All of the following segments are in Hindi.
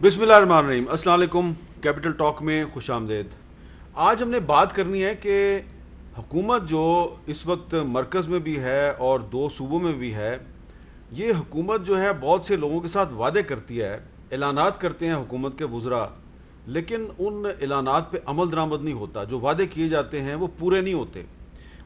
बिस्मिल्लाहिर्रहमानिर्रहीम, अस्सलाम वालेकुम। कैपिटल टॉक में खुश आमदेद। आज हमने बात करनी है कि हुकूमत जो इस वक्त मरकज़ में भी है और दो सूबों में भी है, ये हुकूमत जो है बहुत से लोगों के साथ वादे करती है, ऐलानात करते हैं हुकूमत के वज़रा, लेकिन उन ऐलानात पे अमल दरामद नहीं होता। जो वादे किए जाते हैं वो पूरे नहीं होते।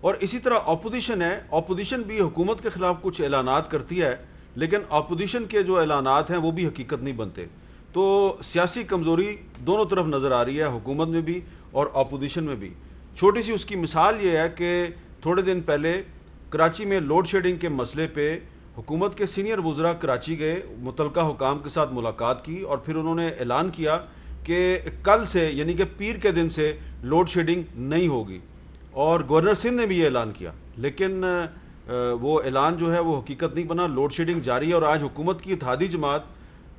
और इसी तरह अपोजिशन है, अपोजिशन भी हुकूमत के ख़िलाफ़ कुछ ऐलानात करती है, लेकिन अपोजिशन के जो ऐलानात हैं वो भी हकीकत नहीं बनते। तो सियासी कमज़ोरी दोनों तरफ नज़र आ रही है, हुकूमत में भी और अपोजिशन में भी। छोटी सी उसकी मिसाल ये है कि थोड़े दिन पहले कराची में लोड शेडिंग के मसले पे हुकूमत के सीनियर वज़रा कराची गए, मुतलका हुकाम के साथ मुलाकात की और फिर उन्होंने ऐलान किया कि कल से यानी कि पीर के दिन से लोड शेडिंग नहीं होगी। और गवर्नर सिंध ने भी ये ऐलान किया, लेकिन वो ऐलान जो है वो हकीकत नहीं बना। लोड शेडिंग जारी है और आज हुकूमत की इत्तेहादी जमात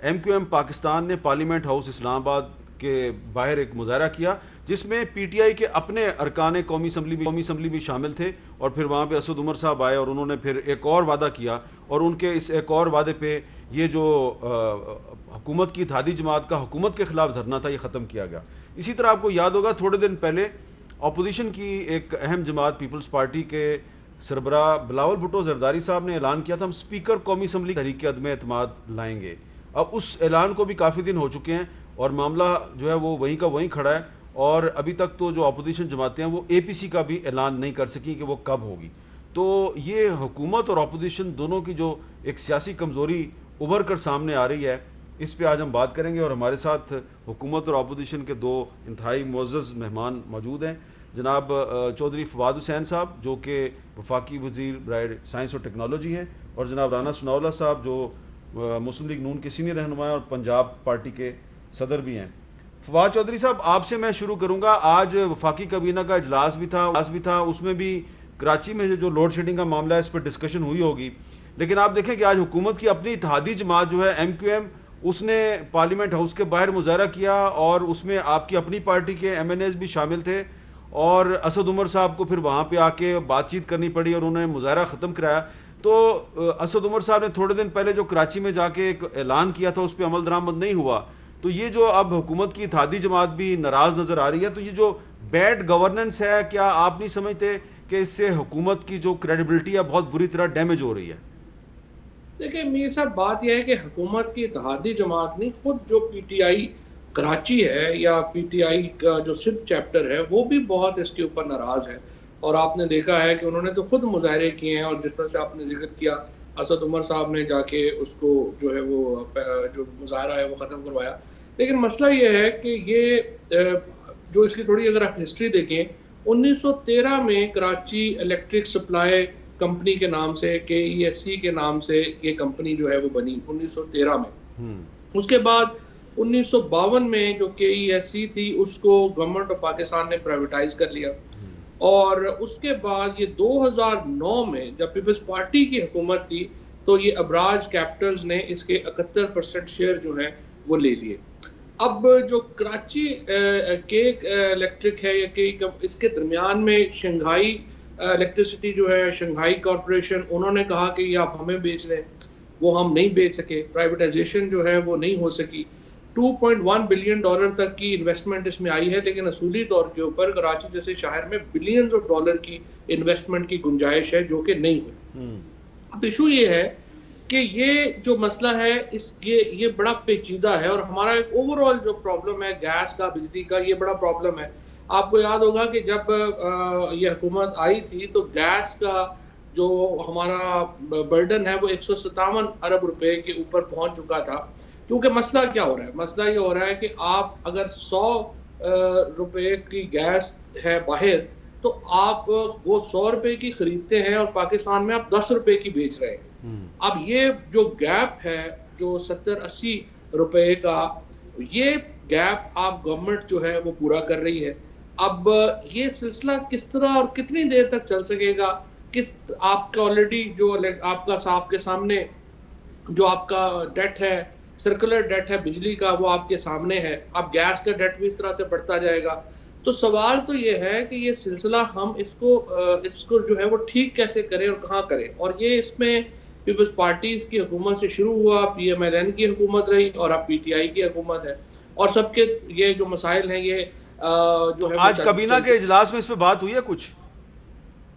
MQM पाकिस्तान ने पार्लियामेंट हाउस इस्लामाबाद के बाहर एक मुजाहरा किया, जिसमें PTI के अपने अरकान कौमी असम्बली भी शामिल थे। और फिर वहाँ पे असद उमर साहब आए और उन्होंने फिर एक और वादा किया, और उनके इस एक और वादे पे ये जो हुकूमत की इत्तेहादी जमात का हुकूमत के ख़िलाफ़ धरना था, ये ख़त्म किया गया। इसी तरह आपको याद होगा थोड़े दिन पहले अपोजिशन की एक अहम जमात पीपल्स पार्टी के सरबरा बिलावल भुट्टो जरदारी साहब ने ऐलान किया था, हम स्पीकर कौमी असम्बली तहरीक अदम एतमाद लाएंगे। अब उस ऐलान को भी काफ़ी दिन हो चुके हैं और मामला जो है वो वहीं का वहीं खड़ा है, और अभी तक तो जो अपोजिशन जमातें हैं वो APC का भी ऐलान नहीं कर सकी कि वो कब होगी। तो ये हुकूमत और अपोजिशन दोनों की जो एक सियासी कमज़ोरी उभर कर सामने आ रही है, इस पे आज हम बात करेंगे। और हमारे साथ हुकूमत और अपोजिशन के दो इंतहाई मुअज़्ज़ज़ मेहमान मौजूद हैं। जनाब चौधरी फवाद हुसैन साहब जो कि वफाकी वज़ीर बराए साइंस और टेक्नोलॉजी हैं, और जनाब राना सनाउल्लाह साहब जो मुस्लिम लीग नून के सीनियर रहनुमा और पंजाब पार्टी के सदर भी हैं। फवाद चौधरी साहब, आपसे मैं शुरू करूंगा। आज वफाकी काबीना का इजलास भी था, उसमें भी कराची में जो लोड शेडिंग का मामला है इस पर डिस्कशन हुई होगी, लेकिन आप देखें कि आज हुकूमत की अपनी इत्तेहादी जमात जो है MQM, उसने पार्लियामेंट हाउस के बाहर मुजाहरा किया और उसमें आपकी अपनी पार्टी के MNAs भी शामिल थे, और असद उमर साहब को फिर वहाँ पे आके बातचीत करनी पड़ी और उन्होंने मुजाहरा ख़त्म कराया। तो असद उमर साहब ने थोड़े दिन पहले जो कराची में जाके एक ऐलान किया था उस पर अमल दरामद नहीं हुआ। तो ये जो अब हुकूमत की इत्तेहादी जमात भी नाराज़ नज़र आ रही है, तो ये जो बैड गवर्नेंस है, क्या आप नहीं समझते कि इससे हुकूमत की जो क्रेडिबिलिटी है बहुत बुरी तरह डैमेज हो रही है? देखिए मीर साहब, बात यह है कि हुकूमत की इत्तेहादी जमात नहीं, खुद जो PTI कराची है या PTI का जो सिंध चैप्टर है वो भी बहुत इसके ऊपर नाराज़ है। और आपने देखा है कि उन्होंने तो खुद मुजाहरे किए हैं, और जिस तरह से आपने जिक्र किया, असद उमर साहब ने जाके उसको जो है वो जो मुजाहरा है वो ख़त्म करवाया। लेकिन मसला ये है कि ये जो इसकी थोड़ी अगर आप हिस्ट्री देखें, 1913 में कराची इलेक्ट्रिक सप्लाई कंपनी के नाम से, KESC के नाम से ये कंपनी जो है वो बनी 1913 में। उसके बाद 1952 में जो KESC थी उसको गवर्नमेंट ऑफ पाकिस्तान ने प्राइवेटाइज कर लिया, और उसके बाद ये 2009 में जब पीपल्स पार्टी की हुकूमत थी तो ये अबराज कैपिटल्स ने इसके 71% शेयर जो है वो ले लिए। अब जो कराची के इलेक्ट्रिक है या के इसके दरमियान में शंघाई इलेक्ट्रिसिटी जो है, शंघाई कॉरपोरेशन, उन्होंने कहा कि ये आप हमें बेच दें, वो हम नहीं बेच सके। प्राइवेटाइजेशन जो है वो नहीं हो सकी। $2.1 बिलियन तक की इन्वेस्टमेंट इसमें आई है, लेकिन असूली तौर के ऊपर कराची जैसे शहर में बिलियंस ऑफ डॉलर की इन्वेस्टमेंट की गुंजाइश है जो कि नहीं हुई। अब इशू ये है कि ये जो मसला है ये बड़ा पेचीदा है, और हमारा एक ओवरऑल जो प्रॉब्लम है गैस का, बिजली का, ये बड़ा प्रॉब्लम है। आपको याद होगा कि जब ये हुकूमत आई थी तो गैस का जो हमारा बर्डन है वो 157 अरब रुपए के ऊपर पहुंच चुका था। क्योंकि मसला क्या हो रहा है, मसला ये हो रहा है कि आप अगर 100 रुपए की गैस है बाहर, तो आप वो 100 रुपए की खरीदते हैं और पाकिस्तान में आप 10 रुपए की बेच रहे हैं। अब ये जो गैप है जो 70-80 रुपए का, ये गैप आप गवर्नमेंट जो है वो पूरा कर रही है। अब ये सिलसिला किस तरह और कितनी देर तक चल सकेगा? आपका ऑलरेडी जो आपका आपके सामने जो आपका डेट है, सर्कुलर डेट है बिजली का, वो आपके सामने है। अब गैस का डेट भी इस तरह से बढ़ता जाएगा। तो सवाल तो ये है कि ये सिलसिला हम इसको जो है वो ठीक कैसे करें और कहाँ करें। और ये इसमें पीपल्स पार्टी की हुकूमत से शुरू हुआ, PMLN की हुकूमत रही और अब PTI की हुकूमत है, और सबके ये जो मसाइल हैं ये जो है वो आज कबीना के इजलास में इस पे बात हुई है कुछ?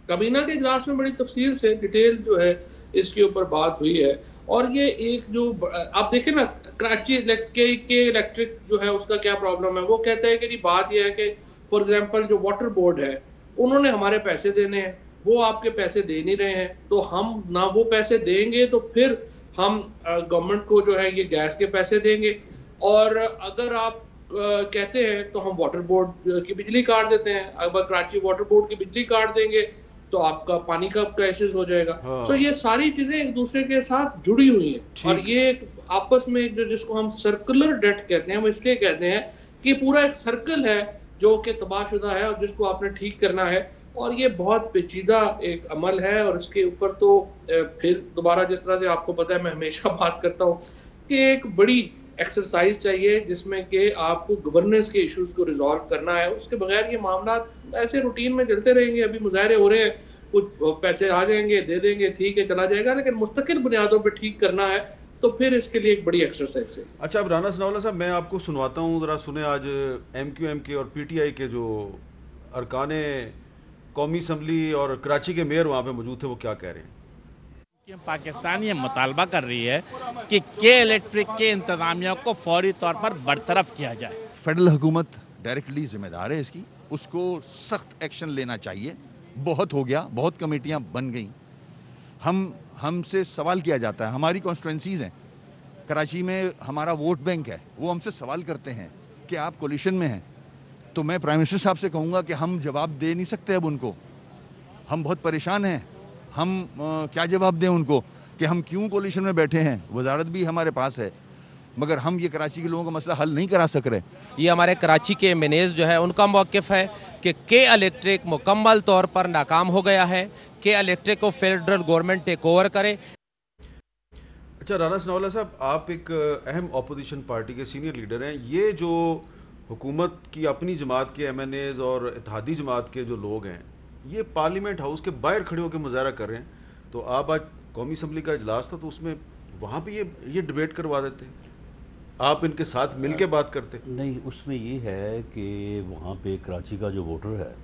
कबीना के इजलास में बड़ी तफसील से डिटेल जो है इसके ऊपर बात हुई है। और ये एक जो आप देखें ना, कराची के इलेक्ट्रिक जो है उसका क्या प्रॉब्लम है, वो कहते हैं कि जी बात यह है कि फॉर एग्जांपल जो वाटर बोर्ड है उन्होंने हमारे पैसे देने हैं, वो आपके पैसे दे नहीं रहे हैं, तो हम ना वो पैसे देंगे तो फिर हम गवर्नमेंट को जो है ये गैस के पैसे देंगे, और अगर आप कहते हैं तो हम वाटर बोर्ड की बिजली काट देते हैं, अगर कराची वाटर बोर्ड की बिजली काट देंगे तो आपका पानी का क्राइसिस हो जाएगा। तो ये सारी चीजें एक दूसरे के साथ जुड़ी हुई हैं, और ये आपस में जो जिसको हम सर्कुलर डेट कहते हैं, वो इसलिए कहते हैं कि पूरा एक सर्कल है जो कि तबाहशुदा है और जिसको आपने ठीक करना है, और ये बहुत पेचीदा एक अमल है। और इसके ऊपर तो फिर दोबारा जिस तरह से आपको पता है मैं हमेशा बात करता हूँ कि एक बड़ी एक्सरसाइज चाहिए जिसमें कि आपको गवर्नेंस के इश्यूज को रिजॉल्व करना है, उसके बगैर ये मामला ऐसे रूटीन में चलते रहेंगे। अभी मुजाहरे हो रहे हैं, कुछ पैसे आ जाएंगे, दे देंगे, ठीक है, चला जाएगा, लेकिन मुस्तकिल बुनियादों पर ठीक करना है तो फिर इसके लिए एक बड़ी एक्सरसाइज है। अच्छा, अब राना सनाउल्लाह साहब, मैं आपको सुनवाता हूँ, ज़रा सुने। आज MQM के और PTI के जो अरकाने कौमी असम्बली और कराची के मेयर वहाँ पे मौजूद थे, वो क्या कह रहे हैं। पाकिस्तान ये मुतालबा कर रही है कि के इलेक्ट्रिक के इंतजामिया को फौरी तौर पर बरतरफ किया जाए। फेडरल हुकूमत डायरेक्टली जिम्मेदार है इसकी, उसको सख्त एक्शन लेना चाहिए। बहुत हो गया, बहुत कमेटियां बन गई, हमसे सवाल किया जाता है, हमारी कॉन्स्टिट्यूंसीज़ हैं, कराची में हमारा वोट बैंक है, वो हमसे सवाल करते हैं कि आप कोलिशन में हैं। तो मैं प्राइम मिनिस्टर साहब से कहूँगा कि हम जवाब दे नहीं सकते अब उनको, हम बहुत परेशान हैं, हम क्या जवाब दें उनको कि हम क्यों कोलिशन में बैठे हैं। वजारत भी हमारे पास है, मगर हम ये कराची के लोगों का मसला हल नहीं करा सक रहे। ये हमारे कराची के MNAs जो है उनका मौक़िफ़ है कि के इलेक्ट्रिक मुकम्मल तौर पर नाकाम हो गया है, के इलेक्ट्रिक को फेडरल गवर्नमेंट टेक ओवर करे। अच्छा राना सनाउल्लाह साहब, आप एक अहम अपोजिशन पार्टी के सीनियर लीडर हैं, ये जो हुकूमत की अपनी जमात के MNAs और इत्तेहादी जमात के जो लोग हैं, ये पार्लियामेंट हाउस के बाहर खड़े होकर मुजाहरा कर रहे हैं, तो आप आज कौमी असम्बली का इजलास था तो उसमें वहाँ पे ये डिबेट करवा देते हैं, आप इनके साथ मिल के बात करते? नहीं, उसमें ये है कि वहाँ पे कराची का जो वोटर है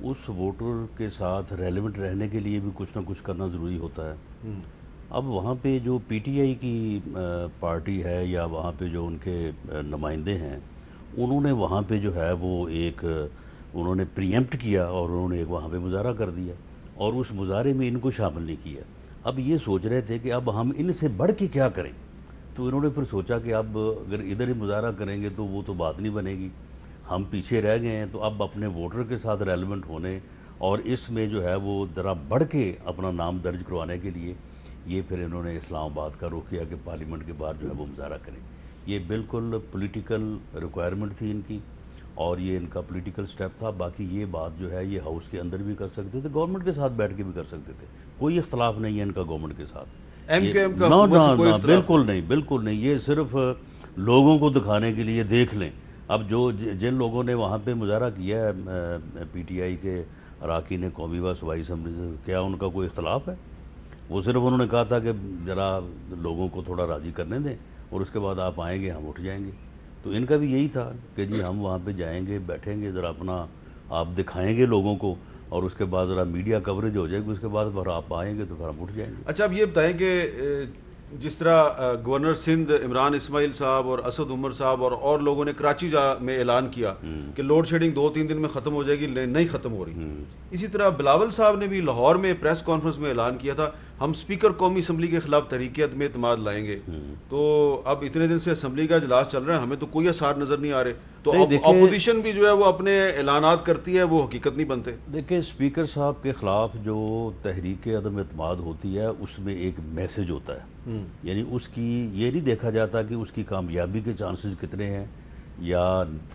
उस वोटर के साथ रेलेवेंट रहने के लिए भी कुछ ना कुछ करना ज़रूरी होता है। अब वहाँ पे जो PTI की पार्टी है या वहाँ पे जो उनके नुमाइंदे हैं, उन्होंने वहाँ पे जो है वो एक उन्होंने प्रीएम्प्ट किया और उन्होंने एक वहाँ पे मुजाहरा कर दिया और उस मुजाहरे में इनको शामिल नहीं किया। अब ये सोच रहे थे कि अब हम इनसे बढ़ के क्या करें, तो इन्होंने फिर सोचा कि अब अगर इधर ही मुजाहरा करेंगे तो वो तो बात नहीं बनेगी, हम पीछे रह गए हैं, तो अब अपने वोटर के साथ रेलेवेंट होने और इसमें जो है वो ज़रा बढ़ के अपना नाम दर्ज करवाने के लिए ये फिर इन्होंने इस्लामाबाद का रुख किया कि पार्लियामेंट के बाहर जो है वो मुजाहरा करें। ये बिल्कुल पॉलिटिकल रिक्वायरमेंट थी इनकी और ये इनका पॉलिटिकल स्टेप था। बाकी ये बात जो है ये हाउस के अंदर भी कर सकते थे, गवर्नमेंट के साथ बैठ के भी कर सकते थे, कोई इख्तलाफ नहीं है इनका गवर्नमेंट के साथ। MQM का ना, बिल्कुल नहीं, बिल्कुल नहीं, ये सिर्फ लोगों को दिखाने के लिए। देख लें अब जिन लोगों ने वहाँ पे मुजाहरा किया है PTI के अरकान कौमी व सूबाई असम्बली से, क्या उनका कोई इख्तलाफ है? वो सिर्फ उन्होंने कहा था कि ज़रा लोगों को थोड़ा राज़ी करने दें और उसके बाद आप आएंगे, हम उठ जाएंगे। तो इनका भी यही था कि जी हम वहाँ पे जाएंगे, बैठेंगे, ज़रा अपना आप दिखाएंगे लोगों को और उसके बाद ज़रा मीडिया कवरेज हो जाएगी, उसके बाद फिर आप आएंगे तो फिर हम उठ जाएंगे। अच्छा, अब ये बताएं कि जिस तरह गवर्नर सिंध इमरान इस्माइल साहब और असद उमर साहब और लोगों ने कराची में ऐलान किया कि लोड शेडिंग 2-3 दिन में ख़त्म हो जाएगी, नहीं ख़त्म हो रही। इसी तरह बिलावल साहब ने भी लाहौर में प्रेस कॉन्फ्रेंस में ऐलान किया था हम स्पीकर कौमी असम्बली के खिलाफ तहरीक अदम एतमाद लाएंगे। तो अब इतने दिन से असम्बली का इजलास चल रहा है, हमें तो कोई आसार नज़र नहीं आ रहे। तो अपोजिशन भी जो है वो अपने ऐलानात करती है, वो हकीकत नहीं बनते। देखिए, स्पीकर साहब के ख़िलाफ़ जो तहरीक अदम एतमाद होती है उसमें एक मैसेज होता है, यानी उसकी ये नहीं देखा जाता कि उसकी कामयाबी के चांसेस कितने हैं या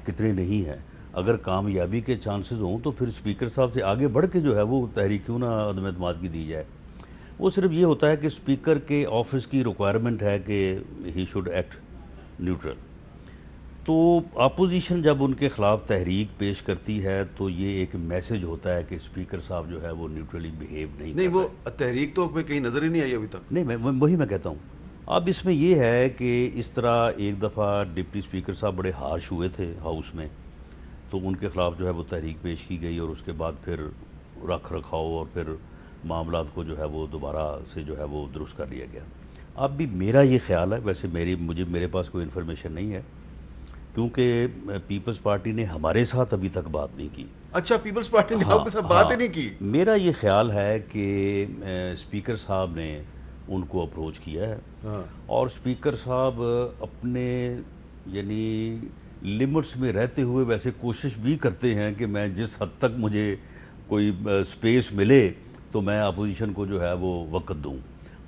कितने नहीं हैं। अगर कामयाबी के चांसेस हों तो फिर स्पीकर साहब से आगे बढ़ के जो है वो तहरीक क्यों ना अदम एतमाद की दी जाए। वो सिर्फ ये होता है कि स्पीकर के ऑफिस की रिक्वायरमेंट है कि ही शुड एक्ट न्यूट्रल। तो अपोजिशन जब उनके ख़िलाफ़ तहरीक पेश करती है तो ये एक मैसेज होता है कि स्पीकर साहब जो है वो न्यूट्रली बिहेव नहीं नहीं, कर वो रहे। तहरीक तो हमें कहीं नज़र ही नहीं आई अभी तक। नहीं, मैं वही मैं कहता हूँ। अब इसमें ये है कि इस तरह एक दफ़ा डिप्टी स्पीकर साहब बड़े हार्श हुए थे हाउस में, तो उनके ख़िलाफ़ जो है वो तहरीक पेश की गई और उसके बाद फिर रख रखाव और फिर मामलात को जो है वो दोबारा से जो है वो दुरुस्त कर लिया गया। अब भी मेरा ये ख्याल है, वैसे मेरे पास कोई इन्फॉर्मेशन नहीं है, क्योंकि पीपल्स पार्टी ने हमारे साथ अभी तक बात नहीं की। अच्छा, पीपल्स पार्टी ने हाँ, आपके साथ बात ही हाँ, नहीं की? मेरा ये ख्याल है कि स्पीकर साहब ने उनको अप्रोच किया है। हाँ। और स्पीकर साहब अपने यानी लिमिट्स में रहते हुए वैसे कोशिश भी करते हैं कि मैं जिस हद तक मुझे कोई स्पेस मिले तो मैं अपोजिशन को जो है वो वक्त दूं।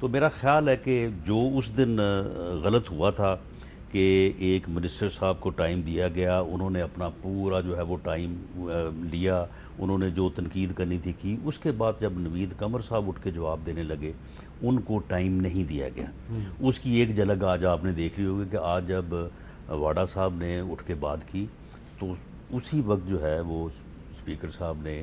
तो मेरा ख्याल है कि जो उस दिन गलत हुआ था कि एक मिनिस्टर साहब को टाइम दिया गया, उन्होंने अपना पूरा जो है वो टाइम लिया, उन्होंने जो तनकीद करनी थी की, उसके बाद जब नवीद कमर साहब उठ के जवाब देने लगे उनको टाइम नहीं दिया गया। उसकी एक झलक आज आपने देख ली होगी कि आज जब वाडा साहब ने उठ के बात की तो उसी वक्त जो है वो स्पीकर साहब ने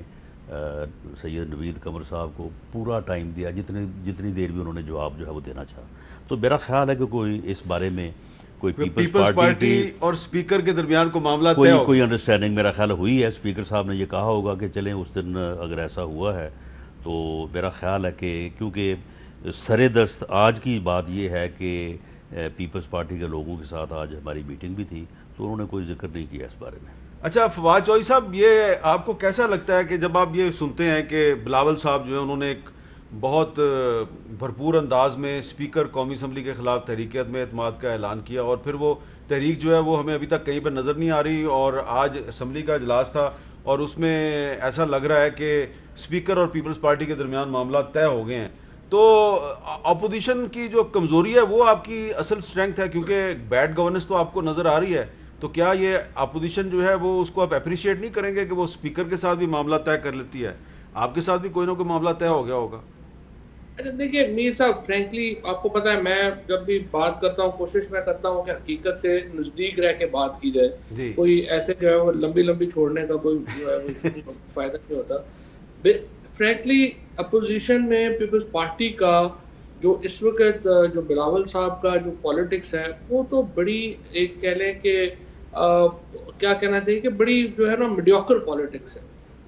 सैयद नवीद कमर साहब को पूरा टाइम दिया, जितनी देर भी उन्होंने जवाब जो है वो देना चाहा। तो मेरा ख्याल है कि कोई इस बारे में कोई पीपल्स पार्टी और स्पीकर के दरमियान को मामला तय हो कोई अंडरस्टैंडिंग मेरा ख्याल हुई है। स्पीकर साहब ने ये कहा होगा कि चलें उस दिन अगर ऐसा हुआ है तो मेरा ख्याल है कि क्योंकि सरेदस्त आज की बात ये है कि पीपल्स पार्टी के लोगों के साथ आज हमारी मीटिंग भी थी तो उन्होंने कोई जिक्र नहीं किया इस बारे में। अच्छा, फवाद चौधरी साहब, ये आपको कैसा लगता है कि जब आप ये सुनते हैं कि बिलावल साहब जो है उन्होंने एक बहुत भरपूर अंदाज में स्पीकर कौमी असम्बली के ख़िलाफ़ तहरीक अदम एतमाद का ऐलान किया और फिर वो तहरीक जो है वो हमें अभी तक कहीं पर नज़र नहीं आ रही और आज असम्बली का इजलास था और उसमें ऐसा लग रहा है कि स्पीकर और पीपल्स पार्टी के दरमियान मामला तय हो गए हैं, तो अपोजिशन की जो कमज़ोरी है वो आपकी असल स्ट्रेंथ है, क्योंकि बैड गवर्नेंस तो आपको नज़र आ रही है, तो क्या ये अपोजिशन जो है वो उसको आप अप्रिशिएट नहीं करेंगे कि वो स्पीकर के साथ भी मामला तय कर लेती है? आपके साथ भी कोई ना कोई मामला तय हो गया होगा। अच्छा देखिए मीर साहब, फ्रेंकली आपको पता है मैं जब भी बात करता हूँ कोशिश मैं करता हूँ कि हकीकत से नज़दीक रह के बात की जाए। कोई ऐसे जो है वो लंबी लंबी छोड़ने का कोई जो है वो फायदा नहीं होता। फ्रेंकली अपोजिशन में पीपल्स पार्टी का जो इस वक्त जो बिलावल साहब का जो पॉलिटिक्स है वो तो बड़ी एक कह लें कि क्या कहना चाहिए कि बड़ी जो है ना मीडियोकर पॉलिटिक्स है।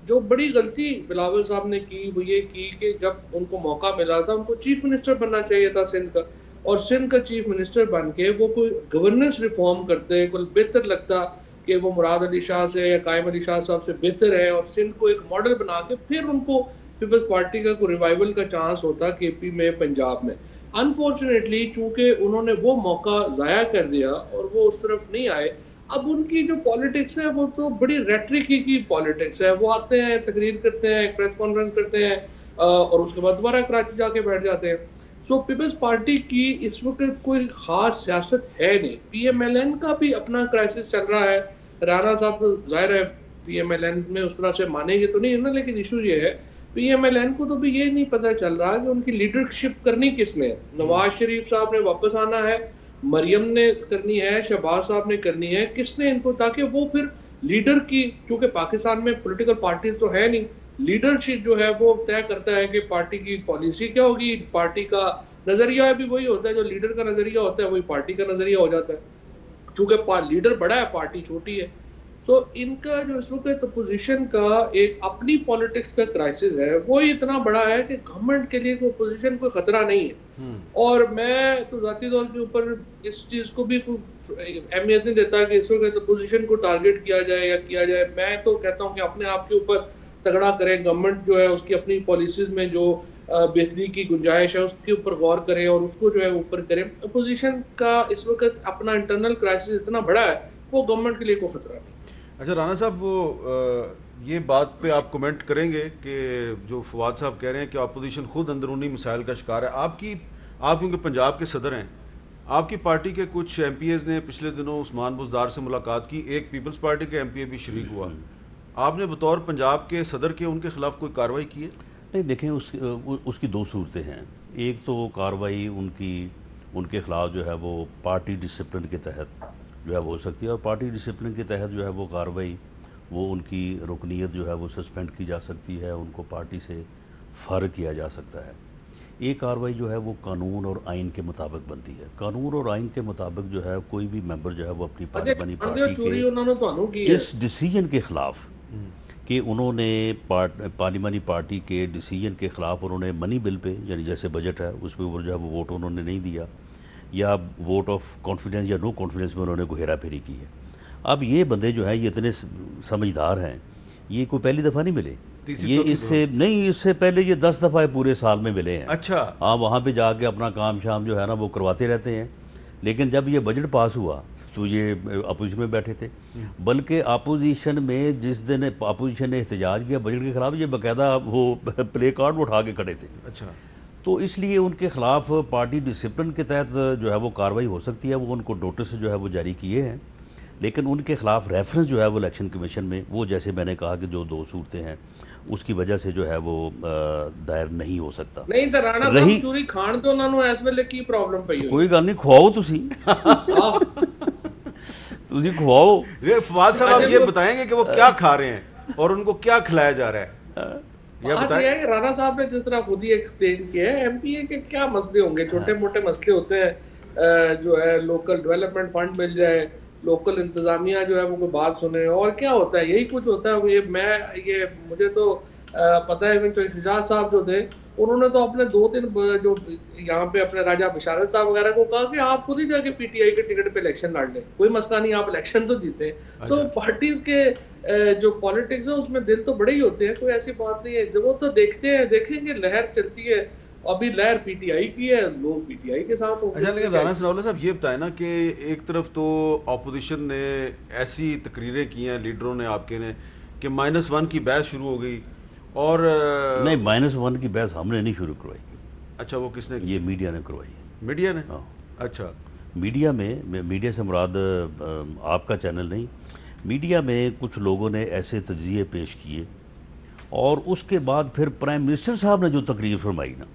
जो बड़ी गलती बिलावल साहब ने की वो ये की कि जब उनको मौका मिला था उनको चीफ मिनिस्टर बनना चाहिए था सिंध का, और सिंध का चीफ मिनिस्टर बन के वो कोई गवर्नेंस रिफॉर्म करते, कोई बेहतर लगता कि वो मुराद अली शाह से या कायम अली शाह साहब से बेहतर है और सिंध को एक मॉडल बना के फिर उनको पीपल्स पार्टी का कोई रिवाइवल का चांस होता केपी में, पंजाब में। अनफॉर्चुनेटली चूंकि उन्होंने वो मौका ज़ाया कर दिया और वो उस तरफ नहीं आए, अब उनकी जो पॉलिटिक्स है वो तो बड़ी रेटरिक की पॉलिटिक्स है। वो आते हैं, तकरीर करते हैं, प्रेस कॉन्फ्रेंस करते हैं और उसके बाद दोबारा कराची जाके बैठ जाते हैं। सो पीपल्स पार्टी की इस वक्त कोई खास सियासत है नहीं। PMLN का भी अपना क्राइसिस चल रहा है। राणा साहब तो जाहिर है PMLN में उस तरह से मानेंगे तो नहीं है ना, लेकिन इशू ये है PMLN को तो भी ये नहीं पता चल रहा कि उनकी लीडरशिप करनी किसने है। नवाज शरीफ साहब ने वापस आना है, मरियम ने करनी है, शहबाज साहब ने करनी है, किसने इनको, ताकि वो फिर लीडर की, क्योंकि पाकिस्तान में पॉलिटिकल पार्टीज तो है नहीं, लीडरशिप जो है वो तय करता है कि पार्टी की पॉलिसी क्या होगी, पार्टी का नजरिया भी वही होता है, जो लीडर का नजरिया होता है वही पार्टी का नजरिया हो जाता है, क्योंकि लीडर बड़ा है पार्टी छोटी है। तो इनका जो इस वक्त अपोजिशन का एक अपनी पॉलिटिक्स का क्राइसिस है वो इतना बड़ा है कि गवर्नमेंट के लिए अपोजिशन कोई खतरा नहीं है। और मैं तो जाती तौर के ऊपर इस चीज़ को भी कोई अहमियत नहीं देता कि इस वक्त अपोजिशन को टारगेट किया जाए या किया जाए। मैं तो कहता हूँ कि अपने आप के ऊपर तगड़ा करें, गवर्नमेंट जो है उसकी अपनी पॉलिसीज में जो बेहतरी की गुंजाइश है उसके ऊपर गौर करें और उसको जो है ऊपर करें। अपोजिशन का इस वक्त अपना इंटरनल क्राइसिस इतना बड़ा है वो गवर्नमेंट के लिए कोई खतरा नहीं। अच्छा राना साहब, वो ये बात पे आप कमेंट करेंगे कि जो फवाद साहब कह रहे हैं कि अपोजिशन खुद अंदरूनी मसाइल का शिकार है। आप क्योंकि पंजाब के सदर हैं, आपकी पार्टी के कुछ MPAs ने पिछले दिनों उस्मान बुज़दार से मुलाकात की, एक पीपल्स पार्टी के MPA भी शरीक हुआ। आपने बतौर पंजाब के सदर के उनके खिलाफ कोई कार्रवाई की है? नहीं, देखें उसकी दो सूरतें हैं। एक तो कार्रवाई उनके ख़िलाफ़ जो है वो पार्टी डिसिप्लिन के तहत जो है वो हो सकती है, और पार्टी डिसिप्लिन के तहत जो है वो कार्रवाई, वो उनकी रुकनीत जो है वो सस्पेंड की जा सकती है, उनको पार्टी से फ़ारिग किया जा सकता है। ये कार्रवाई जो है वो कानून और आइन के मुताबिक बनती है। कानून और आइन के मुताबिक जो है कोई भी मेंबर जो है वो अपनी पार्लिमानी पार्टी के इस डिसीजन के ख़िलाफ़ कि उन्होंने पार्लिमानी पार्टी के डिसीजन के ख़िलाफ़ उन्होंने मनी बिल पे, यानी जैसे बजट है उस पर जो है वो वोट उन्होंने नहीं दिया, या वोट ऑफ कॉन्फिडेंस या नो कॉन्फिडेंस में उन्होंने कोई हेरा फेरी की है। अब ये बंदे जो हैं ये इतने समझदार हैं, ये कोई पहली दफ़ा नहीं मिले, ये इससे नहीं, इससे पहले ये 10 दफ़ा पूरे साल में मिले हैं। अच्छा, हाँ, वहाँ पे जाके अपना काम शाम जो है ना वो करवाते रहते हैं। लेकिन जब ये बजट पास हुआ तो ये अपोजिशन में बैठे थे, बल्कि अपोजिशन में जिस दिन अपोजिशन ने एहतजाज किया बजट के ख़िलाफ़, ये बाकायदा वो प्ले कार्ड उठा के खड़े थे। अच्छा, तो इसलिए उनके ख़िलाफ़ पार्टी डिसिप्लिन के तहत जो है वो कार्रवाई हो सकती है। वो उनको नोटिस जो है वो जारी किए हैं, लेकिन उनके ख़िलाफ़ रेफरेंस जो है वो इलेक्शन कमीशन में, वो जैसे मैंने कहा कि जो 2 सूरतें हैं उसकी वजह से जो है वो दायर नहीं हो सकता। नहीं तो राणा साहब चोरी खान तो उन्होंने इस वेले की प्रॉब्लम पई हुई, कोई गल नहीं, खवाओ तुसी तुसी खवाओ। ये फवाद साहब आप ये बताएंगे कि वो क्या खा रहे हैं और उनको क्या खिलाया जा रहा है? ये बताइए कि राणा साहब ने जिस तरह खुद ही एक्सप्लेन किया है, एमपीए के क्या मसले होंगे, छोटे मोटे मसले होते हैं, जो है लोकल डेवलपमेंट फंड मिल जाए, लोकल इंतजामिया जो है वो कोई बात सुने, और क्या होता है, यही कुछ होता है। ये मुझे तो पता है कि शुजात साहब जो थे उन्होंने तो अपने 2-3 जो यहाँ पे अपने राजा बिशारत साहब वगैरह को कहा कि आप खुद ही जाके पीटीआई के टिकट पे इलेक्शन लड़ लें, कोई मसला नहीं, आप इलेक्शन तो जीते। तो पार्टीज के जो पॉलिटिक्स है उसमें दिल तो बड़े ही होते हैं, कोई ऐसी बात नहीं है। वो तो देखेंगे लहर चलती है, अभी लहर पीटीआई की है, लोग पीटीआई के साथ होंगे। अच्छा, लेकिन राणा सनाउल्लाह साहब ये बताएं ना कि एक तरफ तो अपोजिशन ने ऐसी तकरीरें की हैं, लीडरों ने आपके ने, कि -1 की बहस शुरू हो गई, और नहीं, -1 की बहस हमने नहीं शुरू करवाई। अच्छा, वो किसने? ये मीडिया ने करवाई है। मीडिया ने? हाँ। अच्छा, मीडिया में, मीडिया से मुराद आपका चैनल नहीं, मीडिया में कुछ लोगों ने ऐसे तज्ज़िये पेश किए, और उसके बाद फिर प्राइम मिनिस्टर साहब ने जो तकरीर फरमाई ना,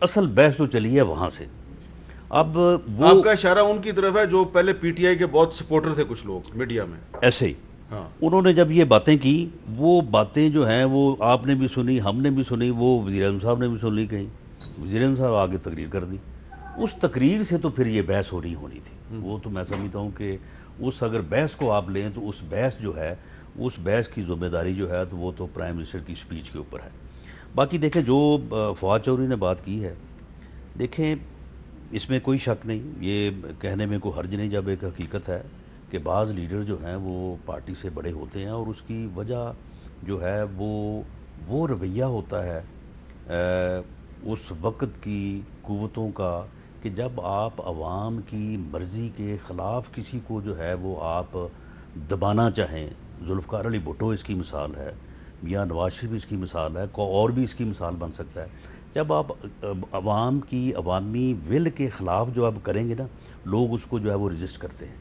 असल बहस तो चली है वहाँ से। अब वो आपका इशारा उनकी तरफ है जो पहले पीटीआई के बहुत सपोर्टर थे कुछ लोग मीडिया में, ऐसे ही। हाँ। उन्होंने जब ये बातें की, वो बातें जो हैं वो आपने भी सुनी, हमने भी सुनी, वो वज़ीर-ए-आज़म साहब ने भी सुन ली, कहीं वज़ीर-ए-आज़म साहब आगे तकरीर कर दी। उस तकरीर से तो फिर ये बहस होनी थी। वो तो मैं समझता हूँ कि उस अगर बहस को आप लें तो उस बहस जो है, उस बहस की ज़िम्मेदारी जो है तो वो तो प्राइम मिनिस्टर की स्पीच के ऊपर है। बाकी देखें, जो फवाद चौधरी ने बात की है, देखें इसमें कोई शक नहीं, ये कहने में कोई हर्ज नहीं जब एक हकीकत है कि बाज़ लीडर जो हैं वो पार्टी से बड़े होते हैं, और उसकी वजह जो है वो रवैया होता है उस वक्त की क़ुव्वतों का, कि जब आप आवाम की मर्ज़ी के ख़िलाफ़ किसी को जो है वो आप दबाना चाहें। जुल्फ़िकार अली भुट्टो इसकी मिसाल है, मियाँ नवाज शरीफ इसकी मिसाल है, और भी इसकी मिसाल बन सकता है। जब आप आवाम की अवामी विल के ख़िलाफ़ जो आप करेंगे ना, लोग उसको जो है वो रजिस्ट करते हैं।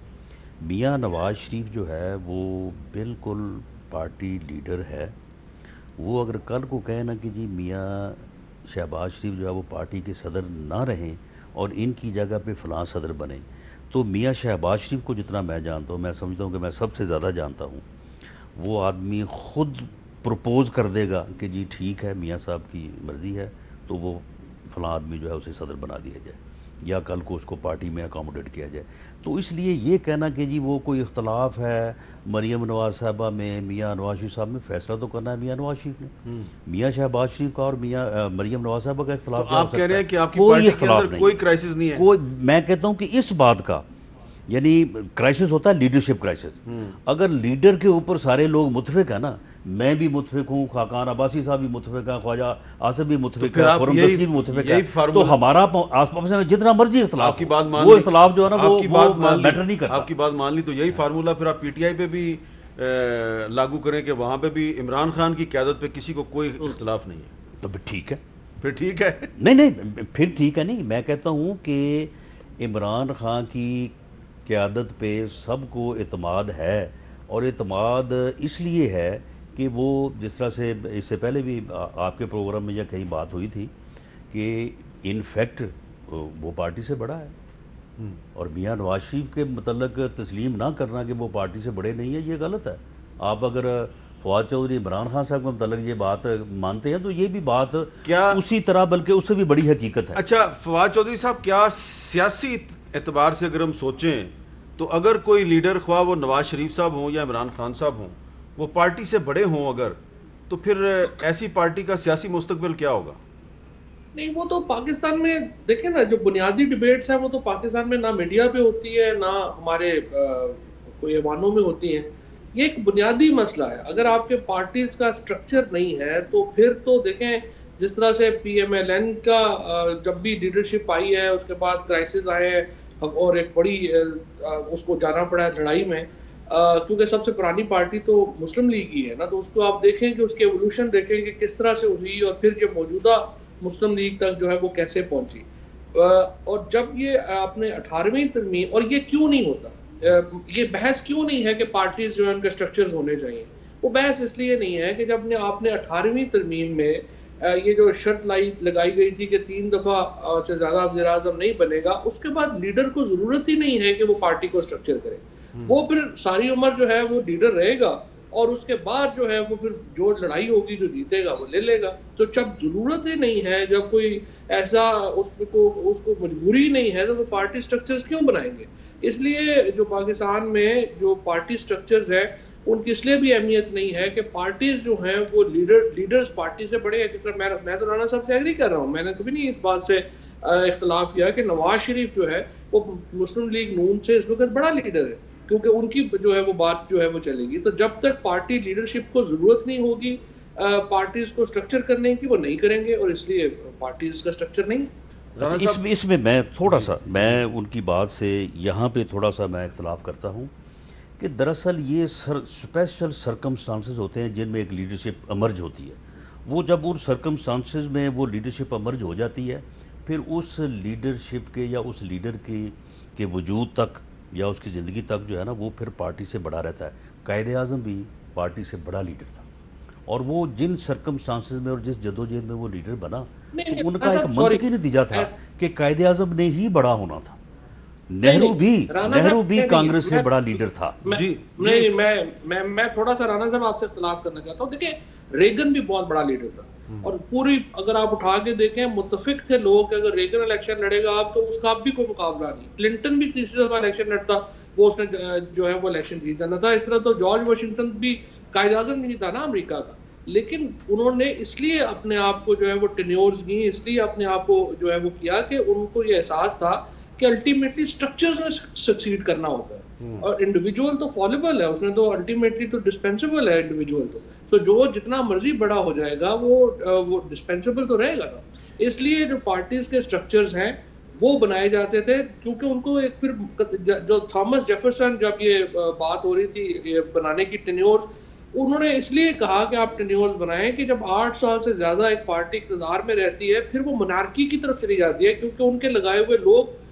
मियाँ नवाज शरीफ जो है वो बिल्कुल पार्टी लीडर है। वो अगर कल को कहे ना कि जी मियाँ शहबाज शरीफ जो है वो पार्टी के सदर ना रहें और इनकी जगह पे फ़लाँ सदर बने, तो मियाँ शहबाज शरीफ को जितना मैं जानता हूँ, मैं समझता हूँ कि मैं सबसे ज़्यादा जानता हूँ, वो आदमी ख़ुद प्रपोज़ कर देगा कि जी ठीक है, मियाँ साहब की मर्ज़ी है, तो वो फ़लाँ आदमी जो है उसे सदर बना दिया जाए, या कल को उसको पार्टी में अकोमोडेट किया जाए। तो इसलिए ये कहना कि जी वो कोई इख्तलाफ है मरीम नवाज साहबा में, मियाँ नवाज शरीफ साहब में, फ़ैसला तो करना है मियाँ नवाज शरीफ ने। मियाँ शहबाज शरीफ का और मियाँ मरीम नवाज साहबा का इख्तलाफ, तो आप कह रहे हैं कि आपकी पार्टी के अंदर कोई क्राइसिस नहीं है? कोई, मैं कहता हूँ कि इस बात का, यानी क्राइसिस होता है लीडरशिप क्राइसिस। अगर लीडर के ऊपर सारे लोग मुतफिक है ना, मैं भी मुतफिक हूँ, खाकान अब्बासी साहब भी मुतफिक है, ख्वाजा आसिफ भी मुतफिक है, खुर्रम दस्तगीर भी मुतफिक है, तो हमारा आस-पास में जितना मर्जी इख्तलाफ, वो इख्तलाफ जो है ना वो मैटर नहीं करता। आपकी बात मान ली, तो यही फार्मूला फिर आप पीटीआई पे भी लागू करें कि वहाँ पे भी इमरान खान की क़यादत पे किसी को कोई इख्तलाफ नहीं है, तो फिर ठीक है, फिर ठीक है। नहीं, फिर ठीक है नहीं, मैं कहता हूँ कि इमरान खान की क़यादत पे सबको एतमाद है, और एतमाद इसलिए है कि वो, जिस तरह से इससे पहले भी आपके प्रोग्राम में या कहीं बात हुई थी कि इनफैक्ट वो पार्टी से बड़ा है, और मियाँ नवाज शरीफ के मतलब तस्लीम ना करना कि वो पार्टी से बड़े नहीं है, ये गलत है। आप अगर फवाद चौधरी इमरान खान साहब के मतलब ये बात मानते हैं तो ये भी बात क्या उसी तरह बल्कि उससे भी बड़ी हकीकत है। अच्छा फवाद चौधरी साहब, क्या सियासी एतबार से अगर हम सोचें तो अगर कोई लीडर, ख्वाह वो नवाज शरीफ साहब हों या इमरान खान साहब हों, वो पार्टी से बड़े हों अगर, तो फिर ऐसी पार्टी का सियासी मुस्तकबिल क्या होगा? नहीं, वो तो पाकिस्तान में देखें ना, जो बुनियादी डिबेट्स हैं वो तो पाकिस्तान में ना मीडिया पे होती है ना हमारे कोई ऐवानों में होती हैं। ये एक बुनियादी मसला है। अगर आपके पार्टीज का स्ट्रक्चर नहीं है तो फिर तो देखें, जिस तरह से PMLN का जब भी लीडरशिप आई है उसके बाद क्राइसिस आए हैं और एक बड़ी उसको जाना पड़ा है लड़ाई में, क्योंकि सबसे पुरानी पार्टी तो मुस्लिम लीग ही है ना, तो उसको आप देखें कि उसकी एवोल्यूशन देखें कि किस तरह से हुई और फिर जो मौजूदा मुस्लिम लीग तक जो है वो कैसे पहुंची। और जब ये आपने 18वीं तरमीम, और ये क्यों नहीं होता, ये बहस क्यों नहीं है कि पार्टीज जो है उनके स्ट्रक्चर्स होने चाहिए, वो बहस इसलिए नहीं है कि जब आपने 18वीं तरमीम में ये जो शर्त लगाई गई थी कि 3 दफ़ा से ज़्यादा वज़ीर आज़म नहीं बनेगा, उसके बाद लीडर को ज़रूरत ही नहीं है कि वो पार्टी को स्ट्रक्चर करे। वो फिर सारी उम्र जो है वो लीडर रहेगा और उसके बाद जो है वो फिर जो लड़ाई होगी जो जीतेगा वो ले लेगा। तो जब ज़रूरत ही नहीं है, जब कोई ऐसा उसको मजबूरी नहीं है, तो वो पार्टी स्ट्रक्चर्स क्यों बनाएंगे? इसलिए जो पाकिस्तान में जो पार्टी स्ट्रक्चर्स है उनकी इसलिए भी अहमियत नहीं है कि पार्टीज जो हैं वो लीडर्स पार्टी से बड़े हैं। जिस तरह मैं तो राना साहब से एग्री कर रहा हूँ, मैंने कभी नहीं इस बात से इख्तलाफ किया कि नवाज शरीफ जो है वो मुस्लिम लीग नून से इस वक्त बड़ा लीडर है, क्योंकि उनकी जो है वो बात जो है वो चलेगी। तो जब तक पार्टी लीडरशिप को जरूरत नहीं होगी पार्टीज को स्ट्रक्चर करने की, वो नहीं करेंगे, और इसलिए पार्टीज का स्ट्रक्चर नहीं। अच्छा, इसमें मैं थोड़ा सा मैं उनकी बात से यहाँ पे थोड़ा सा मैं इख्तलाफ करता हूँ कि दरअसल ये स्पेशल सर्कमस्टांसेस होते हैं जिनमें एक लीडरशिप अमर्ज होती है। वो जब उन सर्कमस्टांसेस में वो लीडरशिप अमर्ज हो जाती है, फिर उस लीडरशिप के या उस लीडर के वजूद तक या उसकी ज़िंदगी तक जो है ना वो फिर पार्टी से बड़ा रहता है। कायदे आज़म भी पार्टी से बड़ा लीडर था, और वो जिन सर्कमस्टांसेस में और जिस जदोजहद में वो लीडर बना, तो उनका एक मंतकी नतीजा था कि कायदे आज़म ने ही बड़ा होना था। नेहरू भी कांग्रेस से बड़ा लीडर था। जी नहीं, मैं थोड़ा सा राना साहब आपसे इख्तलाफ करना चाहता हूँ। देखिए, रेगन भी बहुत बड़ा लीडर था, और पूरी अगर आप उठा के देखें मुत्तफिक थे लोग कि अगर रेगन इलेक्शन लड़ेगा आप तो उसका भी कोई मुकाबला नहीं। क्लिंटन भी तीसरी दफा इलेक्शन लड़ता, वो उसने जो है वो इलेक्शन जीत जाना था। इस तरह तो जॉर्ज वाशिंगटन भी कायदे आज़म नहीं था ना अमेरिका का, लेकिन उन्होंने इसलिए अपने आप को जो है वो टेन्योर्स दी, इसलिए अपने आप को जो है वो किया कि उनको ये एहसास था कि अल्टीमेटली स्ट्रक्चर्स में सक्सीड करना होता है, और इंडिविजुअल तो फॉलेबल है, उसमें तो अल्टीमेटली तो डिस्पेंसेबल है इंडिविजुअल तो जो जितना मर्जी बड़ा हो जाएगा वो डिस्पेंसेबल तो रहेगा ना। इसलिए जो पार्टीज के स्ट्रक्चर्स हैं वो बनाए जाते थे, क्योंकि उनको एक फिर जो थॉमस जेफरसन जब ये बात हो रही थी ये बनाने की टेन्योर, उन्होंने इसलिए कहा कि आप टेन्योर्स बनाएं कि जब 8 साल से ज़्यादा एक पार्टी इक़्तिदार में रहती है फिर वो मोनार्की की तरफ चली जाती है, क्योंकि उनके लगाए हुए लोग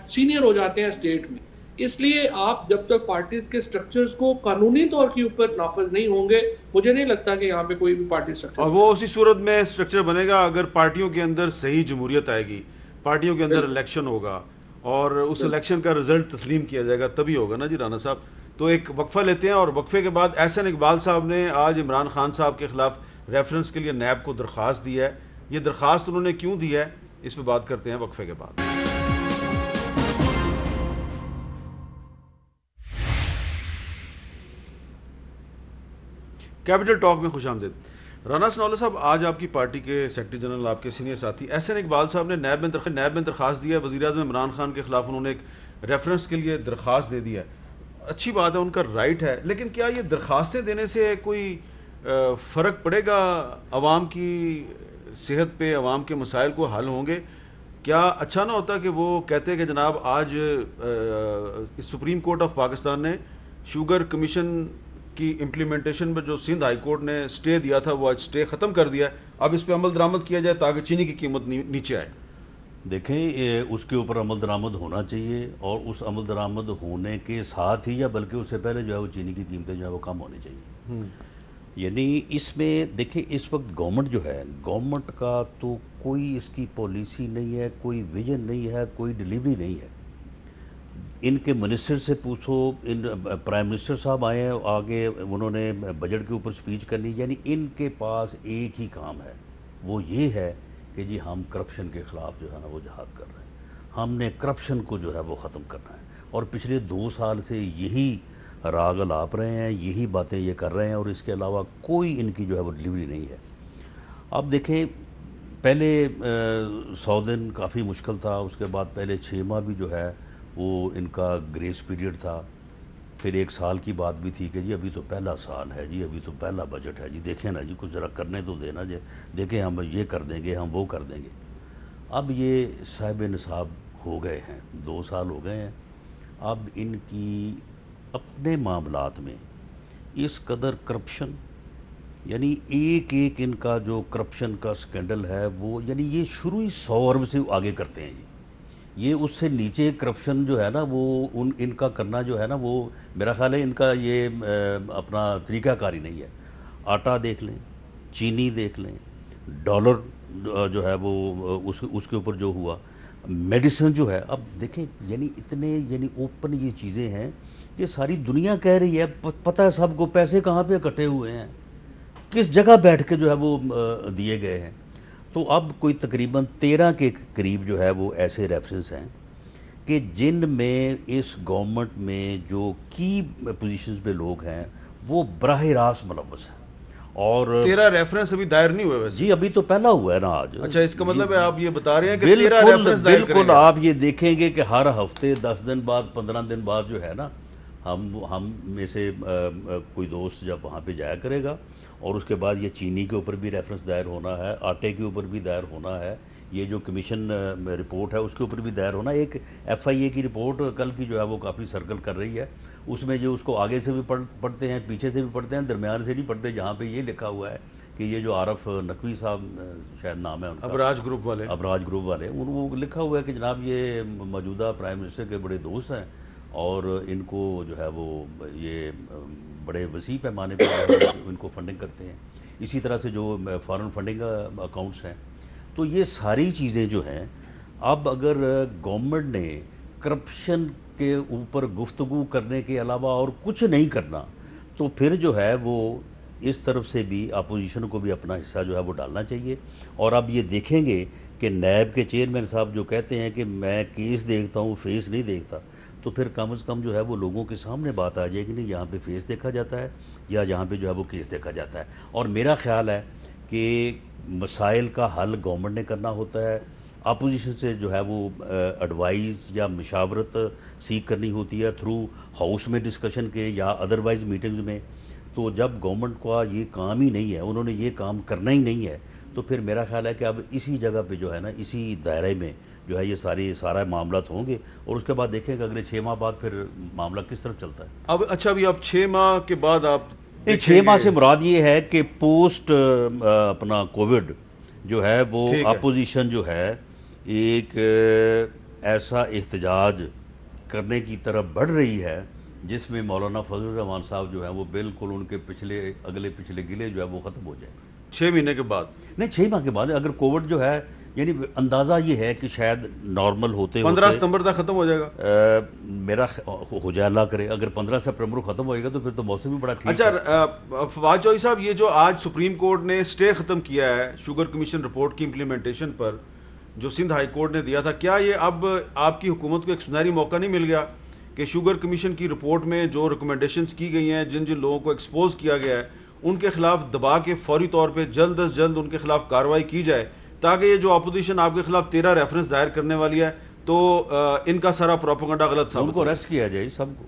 सीनियर हो जाते हैं स्टेट में। इसलिए आप जब तक पार्टीज के स्ट्रक्चर्स को कानूनी तौर के ऊपर नाफज नहीं होंगे, मुझे नहीं लगता कि यहाँ पे कोई भी पार्टी स्ट्रक्चर, और वो उसी सूरत में स्ट्रक्चर बनेगा अगर पार्टियों के अंदर सही जमहूरियत आएगी, पार्टियों के अंदर इलेक्शन होगा और उस इलेक्शन का रिजल्ट तस्लीम किया जाएगा, तभी होगा ना जी राना साहब। तो एक वक्फा लेते हैं और वक्फे के बाद एहसन इकबाल साहब ने आज इमरान खान साहब के खिलाफ रेफरेंस के लिए नैब को दरख्वास्त दी है। ये दरख्वास्त उन्होंने क्यों दी है, इस पर बात करते हैं वक्फे के बाद। कैपिटल टॉक में खुशामदीद। राना सनौला साहब, आज आपकी पार्टी के सेक्रेटरी जनरल, आपके सीनियर साथी एहसन इकबाल साहब ने नैब में दरख्वास्त दी है। वज़ीर आज़म इमरान खान के खिलाफ उन्होंने एक रेफरेंस के लिए दरख्वास्त दे दी है। अच्छी बात है, उनका राइट है, लेकिन क्या ये दरख्वास्तें देने से कोई फ़र्क पड़ेगा? आवाम की सेहत पे, आवाम के मसाइल को हल होंगे? क्या अच्छा ना होता कि वो कहते कि जनाब आज सुप्रीम कोर्ट ऑफ पाकिस्तान ने शुगर कमीशन की इम्प्लीमेंटेशन में जो सिंध हाई कोर्ट ने स्टे दिया था वो आज स्टे ख़त्म कर दिया है, अब इस पर अमल दरामद किया जाए ताकि चीनी की कीमत नीचे आए। देखें, उसके ऊपर अमल दरामद होना चाहिए, और उस अमल दरामद होने के साथ ही या बल्कि उससे पहले जो है वो चीनी की कीमतें जो है वो कम होनी चाहिए। यानी इसमें देखें, इस वक्त गवर्नमेंट जो है, गवर्नमेंट का तो कोई इसकी पॉलिसी नहीं है, कोई विजन नहीं है, कोई डिलीवरी नहीं है। इनके मिनिस्टर से पूछो, इन प्राइम मिनिस्टर साहब आए हैं आगे, उन्होंने बजट के ऊपर स्पीच करनी, यानी इनके पास एक ही काम है, वो ये है कि जी हम करप्शन के ख़िलाफ़ जो है ना वो जहाद कर रहे हैं, हमने करप्शन को जो है वो ख़त्म करना है। और पिछले 2 साल से यही राग लाप रहे हैं, यही बातें ये कर रहे हैं, और इसके अलावा कोई इनकी जो है वो डिलीवरी नहीं है। अब देखें, पहले 100 दिन काफ़ी मुश्किल था, उसके बाद पहले 6 माह भी जो है वो इनका ग्रेस पीरियड था, फिर 1 साल की बात भी थी कि जी अभी तो पहला साल है जी, अभी तो पहला बजट है जी, देखें ना जी, कुछ ज़रा करने तो देना जी, देखें हम ये कर देंगे, हम वो कर देंगे। अब ये साहिब निसाब हो गए हैं, 2 साल हो गए हैं। अब इनकी अपने मामलात में इस कदर करप्शन, यानी एक एक इनका जो करप्शन का स्कैंडल है वो, यानी ये शुरू ही 100 अरब से आगे करते हैं ये उससे नीचे करप्शन जो है ना वो इनका करना जो है ना वो, मेरा ख्याल है इनका ये अपना तरीक़ाकारी नहीं है। आटा देख लें, चीनी देख लें, डॉलर जो है वो उसके ऊपर जो हुआ, मेडिसिन जो है, अब देखें यानी इतने यानी ओपन ये चीज़ें हैं, ये सारी दुनिया कह रही है, पता है सबको पैसे कहाँ पे इकट्ठे हुए हैं, किस जगह बैठ के जो है वो दिए गए हैं। तो अब कोई तकरीबन 13 के करीब जो है वो ऐसे रेफरेंस हैं कि जिन में इस गवर्नमेंट में जो की पोजीशंस पे लोग हैं वो बराह रास्त मुलव्वस हैं। और 13 रेफरेंस अभी दायर नहीं हुए वैसे? जी अभी तो पहला हुआ है ना आज। अच्छा, इसका मतलब है आप ये बता रहे हैं कि 13 रेफरेंस दायर करेंगे? बिल्कुल, आप ये देखेंगे कि हर हफ्ते 10 दिन बाद 15 दिन बाद जो है ना, हम में से कोई दोस्त जब वहाँ पे जाया करेगा, और उसके बाद ये चीनी के ऊपर भी रेफरेंस दायर होना है, आटे के ऊपर भी दायर होना है, ये जो कमीशन रिपोर्ट है उसके ऊपर भी दायर होना है। एक FIA की रिपोर्ट कल की जो है वो काफ़ी सर्कल कर रही है, उसमें जो उसको आगे से भी पढ़ते हैं, पीछे से भी पढ़ते हैं, दरमियान से नहीं पढ़ते, जहाँ पे ये लिखा हुआ है कि ये जो आरफ नकवी साहब शायद नाम है उनका, अबराज ग्रुप वाले, वो लिखा हुआ है कि जनाब ये मौजूदा प्राइम मिनिस्टर के बड़े दोस्त हैं और इनको जो है वो ये बड़े वसी पैमाने पर इनको फंडिंग करते हैं। इसी तरह से जो फॉरेन फंडिंग अकाउंट्स हैं, तो ये सारी चीज़ें जो हैं, अब अगर गवर्नमेंट ने करप्शन के ऊपर गुफ्तगू करने के अलावा और कुछ नहीं करना, तो फिर जो है वो इस तरफ से भी अपोजिशन को भी अपना हिस्सा जो है वो डालना चाहिए। और अब ये देखेंगे कि नैब के चेयरमैन साहब जो कहते हैं कि मैं केस देखता हूँ, फेस नहीं देखता, तो फिर कम से कम जो है वो लोगों के सामने बात आ जाएगी, नहीं यहाँ पे फेस देखा जाता है या यहाँ पे जो है वो केस देखा जाता है। और मेरा ख्याल है कि मसाइल का हल गवर्नमेंट ने करना होता है, अपोजिशन से जो है वो एडवाइस या मशावरत सीख करनी होती है थ्रू हाउस में डिस्कशन के या अदरवाइज़ मीटिंग्स में। तो जब गवर्नमेंट का ये काम ही नहीं है, उन्होंने ये काम करना ही नहीं है, तो फिर मेरा ख्याल है कि अब इसी जगह पे जो है ना, इसी दायरे में जो है ये सारा मामला होंगे, और उसके बाद देखेंगे अगले 6 माह बाद फिर मामला किस तरफ चलता है। अब अच्छा, अभी आप 6 माह के बाद आप 6 माह से मुराद ये है कि पोस्ट अपना कोविड जो है वो अपोजिशन जो है एक ऐसा एहतजाज करने की तरफ बढ़ रही है जिसमें मौलाना फजल रहमान साहब जो है वो बिल्कुल उनके अगले पिछले गिले जो है वो ख़त्म हो जाएंगे 6 महीने के बाद। नहीं, 6 माह के बाद, अगर कोविड जो है, यानी अंदाज़ा ये है कि शायद नॉर्मल होते 15 सितंबर तक ख़त्म हो जाएगा। मेरा हो जाए अल्लाह करे, अगर 15 सितंबर को ख़त्म होएगा तो फिर तो मौसम भी बड़ा ठीक है। अच्छा फवाद चौधरी साहब, ये जो आज सुप्रीम कोर्ट ने स्टे ख़त्म किया है शुगर कमीशन रिपोर्ट की इम्प्लीमेंटेशन पर, जो सिंध हाई कोर्ट ने दिया था, क्या ये अब आपकी हुकूमत को एक सुनहरी मौका नहीं मिल गया कि शुगर कमीशन की रिपोर्ट में जो रिकमेंडेशंस की गई हैं, जिन जिन लोगों को एक्सपोज किया गया है, उनके खिलाफ दबा के फौरी तौर पे जल्द अज जल्द उनके खिलाफ कार्रवाई की जाए, ताकि ये जो अपोजिशन आपके खिलाफ 13 रेफरेंस दायर करने वाली है, तो इनका सारा प्रोपेगेंडा गलत साबित, उनको अरेस्ट किया जाए सबको।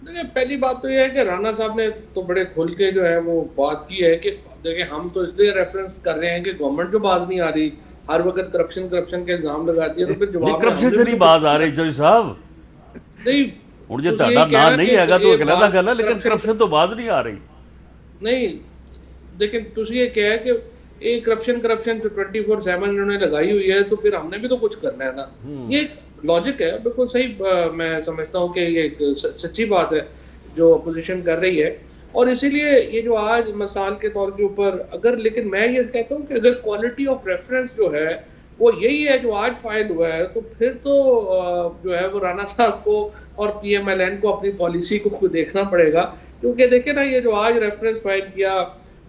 देखिए, पहली बात तो ये है कि राणा साहब ने तो बड़े खुल के जो है वो बात की है कि देखिए हम तो इसलिए रेफरेंस कर रहे हैं कि गवर्नमेंट जो बाज नहीं आ रही, हर वक्त करप्शन के इल्जाम लगाती है, तो फिर जवाब करप्शन से नहीं बाज आ रही जो साहब, नहीं मुझे ताड़ा ना नहीं हैगा तो अकेला गल है, लेकिन करप्शन तो बाज नहीं आ रही। नहीं, लेकिन तुझे ये क्या है कि एक करप्शन तो 24/7 इन्होंने लगाई हुई है, तो फिर हमने भी तो कुछ करना है ना। ये एक लॉजिक है, बिल्कुल सही। मैं समझता हूँ कि ये एक सच्ची बात है जो अपोजिशन कर रही है, और इसीलिए ये जो आज मिसाल के तौर के ऊपर अगर, लेकिन मैं ये कहता हूँ कि अगर क्वालिटी ऑफ रेफरेंस जो है वो यही है जो आज फाइल हुआ है, तो फिर तो जो है वो राणा साहब को और पीएमएलएन को अपनी पॉलिसी को देखना पड़ेगा। क्योंकि देखिए ना, ये जो आज रेफरेंस फाइल किया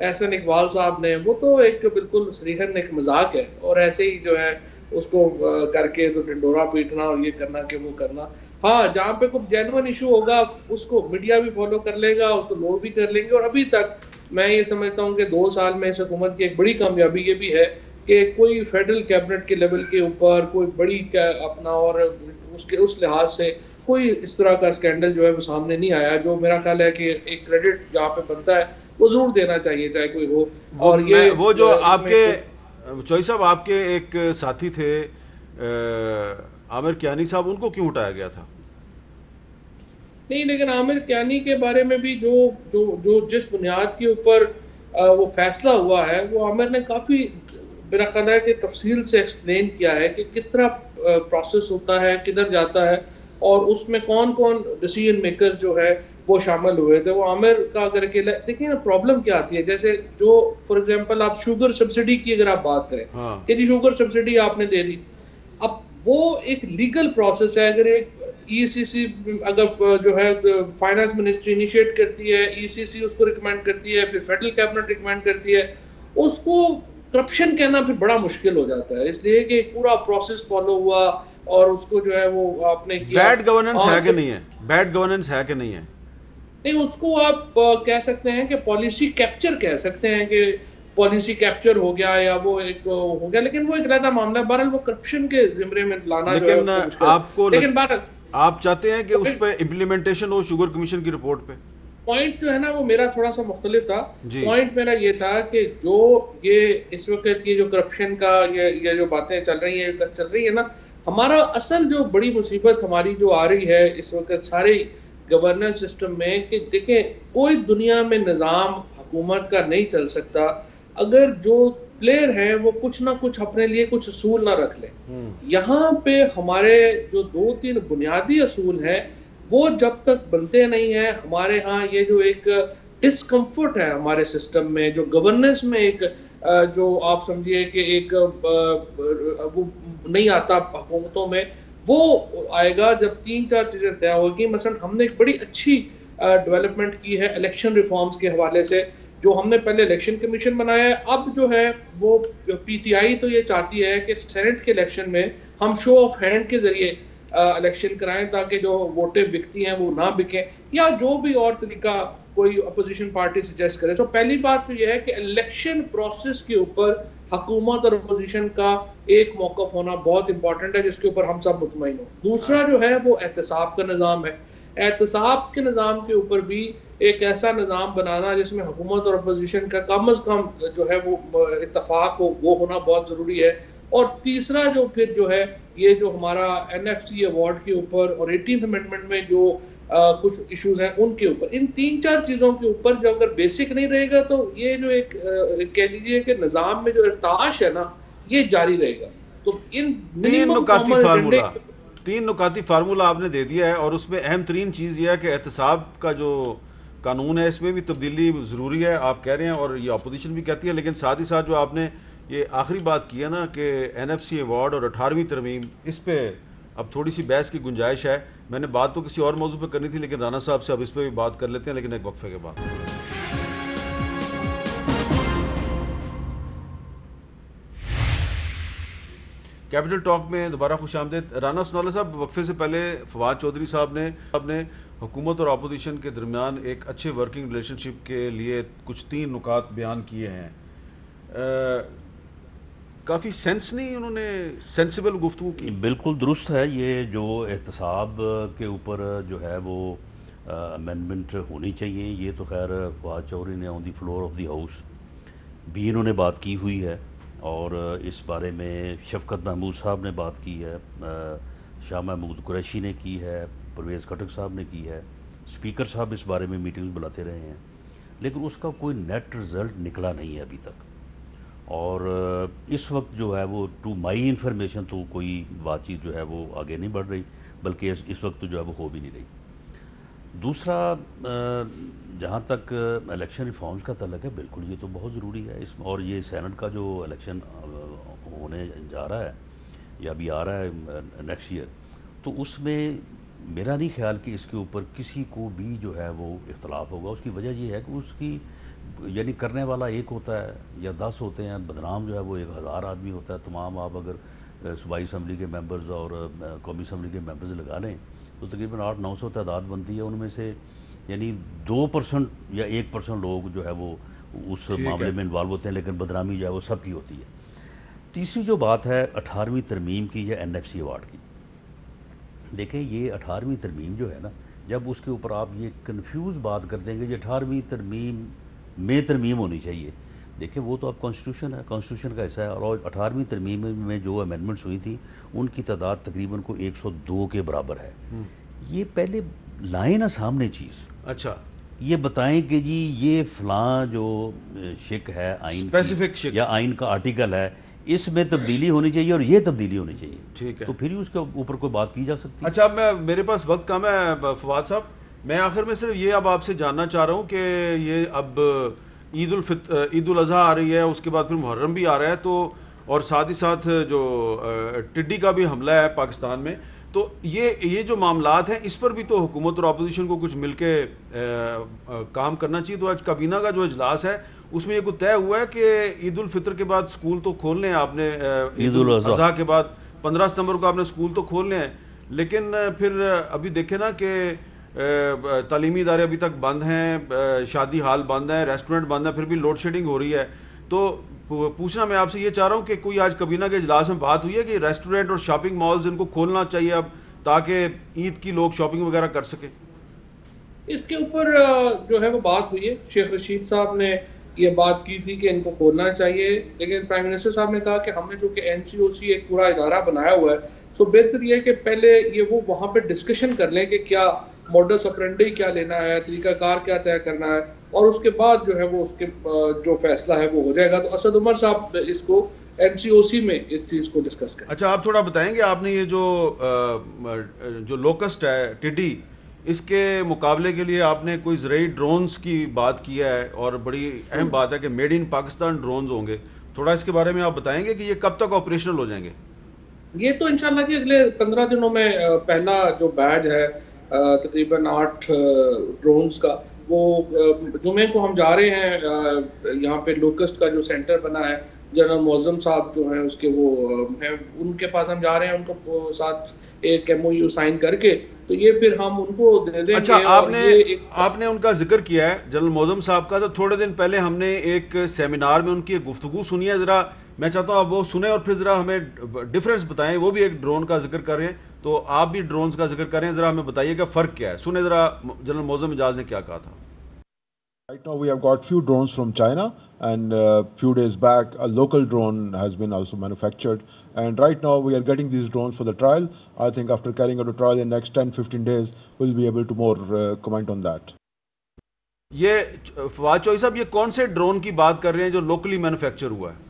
एहसन इकबाल साहब ने, वो तो एक बिल्कुल सरीहन एक मजाक है, और ऐसे ही जो है उसको करके तो ढिंडोरा पीटना और ये करना कि वो करना। हाँ, जहाँ पे कोई जेन्युइन इशू होगा उसको मीडिया भी फॉलो कर लेगा, उसको लोग भी कर लेंगे। और अभी तक मैं ये समझता हूँ कि 2 साल में इस हुकूमत की एक बड़ी कामयाबी ये भी है कि कोई फेडरल कैबिनेट के लेवल के ऊपर कोई बड़ी अपना और उसके उस लिहाज से कोई इस तरह का स्कैंडल जो है वो सामने नहीं आया, जो मेरा ख्याल है कि एक क्रेडिट जहाँ पे बनता है वो जरूर देना चाहिए, चाहे कोई हो। और ये वो जो आपके चौधरी साहब, आपके एक साथी थे आमिर कियानी साहब, उनको क्यों उठाया गया था? नहीं, लेकिन आमिर कियानी के बारे में भी जो जो जो जिस बुनियाद के ऊपर वो फैसला हुआ है, वो आमिर ने काफ़ी मेरा ख्याल है कि तफसील से एक्सप्लेन किया है कि किस तरह प्रोसेस होता है, किधर जाता है, और उसमें कौन कौन डिसीजन मेकर जो है वो शामिल हुए थे। वो आमिर का अगर अकेला देखिए ना, प्रॉब्लम क्या आती है, जैसे जो फॉर एग्जांपल आप शुगर सब्सिडी की अगर आप बात करें, हाँ। कि जी शुगर सब्सिडी आपने दे दी, अब वो एक लीगल प्रोसेस है। अगर एक ईसीसी अगर जो है फाइनेंस मिनिस्ट्री इनिशिएट करती है, ईसीसी उसको रिकमेंड करती है, फिर फेडरल कैबिनेट रिकमेंड करती है, उसको करप्शन कहना फिर बड़ा मुश्किल हो जाता है, इसलिए कि पूरा प्रोसेस फॉलो हुआ और उसको जो है वो आपने किया। बैड गवर्नेंस है कि नहीं है? बैड गवर्नेंस है कि नहीं है? नहीं, उसको आप कह सकते हैं कि पॉलिसी कैप्चर कह सकते हैं कि पॉलिसी कैप्चर हो गया या वो एक हो गया, लेकिन वो एक अलग मामला है। बहरहाल वो करप्शन के जिम्मे में लाना जो है उसको मुश्किल है। आपको लेकिन बहरहाल आप चाहते हैं कि उस पर इम्प्लीमेंटेशन हो शुगर कमीशन की रिपोर्ट पे? पॉइंट जो है ना वो मेरा थोड़ा सा मुख्तलिफ था। जी। पॉइंट मेरा ये था कि जो ये इस वक्त ये जो करप्शन का ये जो बातें चल रही है ना, हमारा असल जो बड़ी मुसीबत हमारी जो आ रही है इस वक्त सारे गवर्नेंस सिस्टम में, कि देखें कोई दुनिया में निज़ाम हुकूमत का नहीं चल सकता अगर जो प्लेयर हैं वो कुछ ना कुछ अपने लिए कुछ असूल ना रख लें। यहाँ पे हमारे जो 2-3 बुनियादी असूल हैं वो जब तक बनते नहीं हैं, हमारे यहाँ ये जो एक डिस्कम्फर्ट है हमारे सिस्टम में, जो गवर्नेंस में एक जो आप समझिए कि एक वो नहीं आता हुकूमतों में, वो आएगा जब 3-4 चीज़ें तय होगी। मसलन हमने एक बड़ी अच्छी डेवलपमेंट की है इलेक्शन रिफॉर्म्स के हवाले से, जो हमने पहले इलेक्शन कमीशन बनाया है। अब जो है वो पीटीआई तो ये चाहती है कि सेनेट के इलेक्शन में हम शो ऑफ हैंड के जरिए इलेक्शन कराएं, ताकि जो वोटें बिकती हैं वो ना बिकें, या जो भी और तरीका कोई अपोजिशन पार्टी सजेस्ट करे। तो पहली बात तो यह है कि इलेक्शन प्रोसेस के ऊपर हुकूमत और अपोजिशन का एक मौक़िफ़ होना बहुत इंपॉर्टेंट है, जिसके ऊपर हम सब मुतमईन हो। दूसरा जो है वो एहतसाब का निज़ाम है। एहतसाब के निज़ाम के ऊपर भी एक ऐसा निज़ाम बनाना जिसमें हुकूमत और अपोजिशन का कम अज़ कम जो है वो इत्तफाक हो, वो होना बहुत ज़रूरी है। और तीसरा जो फिर जो है ये जो हमारा एनएफसी अवार्ड के ऊपर और 18th अमेंडमेंट में जो कुछ इश्यूज हैं उनके ऊपर, इन 3-4 चीज़ों के ऊपर जो अगर बेसिक नहीं रहेगा तो ये जो एक कह लीजिए कि निज़ाम में जो इर्ताश है ना, ये जारी रहेगा। तो इन तीन नुकाती फार्मूला आपने दे दिया है, और उसमें अहम तरीन चीज़ यह है कि एहतसाब का जो कानून है इसमें भी तब्दीली ज़रूरी है, आप कह रहे हैं, और ये अपोजिशन भी कहती है। लेकिन साथ ही साथ जो आपने ये आखिरी बात की है ना कि एनएफसी अवार्ड और 18वीं तरमीम, इस पे अब थोड़ी सी बहस की गुंजाइश है। मैंने बात तो किसी और मौजू पे करनी थी, लेकिन राना साहब से अब इस पे भी बात कर लेते हैं, लेकिन एक वक्फे के बाद। कैपिटल टॉक में दोबारा खुशामदीद। राना सुनाला साहब, वक्फे से पहले फवाद चौधरी साहब ने हुकूमत और अपोजिशन के दरमियान एक अच्छे वर्किंग रिलेशनशिप के लिए कुछ 3 नुकात बयान किए हैं। काफ़ी सेंस नहीं, उन्होंने सेंसिबल गुफ्तगू की। बिल्कुल दुरुस्त है। ये जो एहतसाब के ऊपर जो है वो अमेंडमेंट होनी चाहिए, ये तो खैर फवाद चौधरी ने on the floor of the house भी इन्होंने बात की हुई है, और इस बारे में शफकत महमूद साहब ने बात की है, शाह महमूद कुरैशी ने की है, परवेज़ खटक साहब ने की है, स्पीकर साहब इस बारे में मीटिंग्स बुलाते रहे हैं, लेकिन उसका कोई नेट रिज़ल्ट निकला नहीं है अभी तक। और इस वक्त जो है वो टू माई इन्फॉर्मेशन तो कोई बातचीत जो है वो आगे नहीं बढ़ रही, बल्कि इस वक्त तो जो है वो हो भी नहीं रही। दूसरा, जहाँ तक इलेक्शन रिफॉर्म्स का तल्लक है, बिल्कुल ये तो बहुत ज़रूरी है इस, और ये सेनेट का जो इलेक्शन होने जा रहा है या अभी आ रहा है नेक्स्ट ईयर, तो उसमें मेरा नहीं ख्याल कि इसके ऊपर किसी को भी जो है वो इख्तलाफ होगा। उसकी वजह ये है कि उसकी यानी करने वाला एक होता है या 10 होते हैं, बदनाम जो है वो 1000 आदमी होता है। तमाम आप अगर सूबाई असम्बली के मेंबर्स और कौमी असम्बली के मेंबर्स लगा लें तो तकरीबन 800-900 तादाद बनती है। उनमें से यानी 2% या 1% लोग जो है वो उस मामले में इन्वॉल्व होते हैं, लेकिन बदनामी जो है वो सबकी होती है। तीसरी जो बात है 18वीं तरमीम की या NFC अवार्ड की, देखें ये 18वीं तरमीम जो है ना, जब उसके ऊपर आप ये कंफ्यूज बात कर देंगे कि 18वीं तरमीम में तरमीम होनी चाहिए, देखिए वो तो अब कॉन्स्टिट्यूशन है, कॉन्स्टिट्यूशन का हिस्सा है। और 18वीं तरमीम में जो अमेंडमेंट्स हुई थी उनकी तादाद तकरीबन को 102 के बराबर है। ये पहले लाए ना सामने चीज़, अच्छा ये बताएं कि जी ये फ़लाँ जो शिक है आइन स्पेसिफिक शिक या आइन का आर्टिकल है, इसमें तब्दीली होनी चाहिए और ये तब्दीली होनी चाहिए, ठीक है, तो फिर ही उसके ऊपर कोई बात की जा सकती है। अच्छा अब मेरे पास वक्त कम है फवाद साहब, मैं आखिर में सिर्फ ये अब आपसे जानना चाह रहा हूँ कि ये अब ईद उल अज़हा आ रही है, उसके बाद फिर मुहर्रम भी आ रहा है, तो और साथ ही साथ जो टिड्डी का भी हमला है पाकिस्तान में, तो ये जो मामलात हैं इस पर भी तो हुकूमत और अपोजिशन को कुछ मिलके काम करना चाहिए। तो आज काबीना का जो इजलास है उसमें ये कुछ तय हुआ है कि ईद उल फितर के बाद स्कूल तो खोलने हैं आपने, ईद उल अज़हा के बाद 15 सितंबर को आपने स्कूल तो खोलने हैं, लेकिन फिर अभी देखें ना कि तालीमी इदारे अभी तक बंद हैं, शादी हाल बंद है, रेस्टोरेंट बंद है, फिर भी लोड शेडिंग हो रही है। तो पूछना मैं आपसे ये चाह रहा हूँ कि कोई आज काबीना के इजलास में बात हुई है कि रेस्टोरेंट और शॉपिंग मॉल्स इनको खोलना चाहिए अब, ताकि ईद की लोग शॉपिंग वगैरह कर सकें? इसके ऊपर जो है वो बात हुई है। शेख रशीद साहब ने ये बात की थी कि इनको खोलना चाहिए, लेकिन प्राइम मिनिस्टर साहब ने कहा कि हमने जो कि NCOC एक पूरा इदारा बनाया हुआ है, तो बेहतर ये है कि पहले ये वो वहाँ पे डिस्कशन कर लें कि क्या मॉडस ऑपरेंडी क्या लेना है, तरीकाकार क्या तय करना है, और उसके बाद जो है वो उसके जो फैसला है वो हो जाएगा। तो असद उमर साहब इसको NCOC में इस चीज़ को डिस्कस करें। अच्छा आप थोड़ा बताएंगे, आपने ये जो लोकस्ट है टिड्डी, इसके मुकाबले के लिए आपने कोई ज़रूरी ड्रोन्स की बात की है, और बड़ी अहम बात है कि मेड इन पाकिस्तान ड्रोन्स होंगे, थोड़ा इसके बारे में आप बताएंगे कि ये कब तक ऑपरेशनल हो जाएंगे? ये तो इंशाल्लाह जी अगले 15 दिनों में पहला जो बैच है तकरीबन 8 ड्रोन्स का, वो जुमे को हम जा रहे हैं। यहाँ पे लोकस्ट का जो सेंटर बना है, जनरल मौज़म साहब जो हैं उसके वो हैं, उनके पास हम जा रहे हैं, उनको साथ एक MOU साइन करके, तो ये फिर हम उनको दे देंगे। अच्छा आपने उनका जिक्र किया है जनरल मौज़म साहब का, तो थोड़े दिन पहले हमने एक सेमिनार में उनकी एक गुफ्तगू सुनी है, ज़रा मैं चाहता हूँ आप वो सुने और फिर ज़रा हमें डिफरेंस बताएं। वो भी एक ड्रोन का जिक्र कर रहे हैं, तो आप भी ड्रोन्स का जिक्र करें, ज़रा हमें बताइएगा फ़र्क क्या है। सुने ज़रा जनरल मौज़म इजाज़ ने क्या कहा था। Right now we have got few drones from China, and few days back a local drone has been also manufactured, and right now we are getting these drones for the trial. I think after carrying out a trial in next 10-15 days we'll be able to more comment on that. ये फवाद चौधरी साहब, ये कौन से ड्रोन की बात कर रहे हैं जो लोकली मैन्युफैक्चर हुआ है?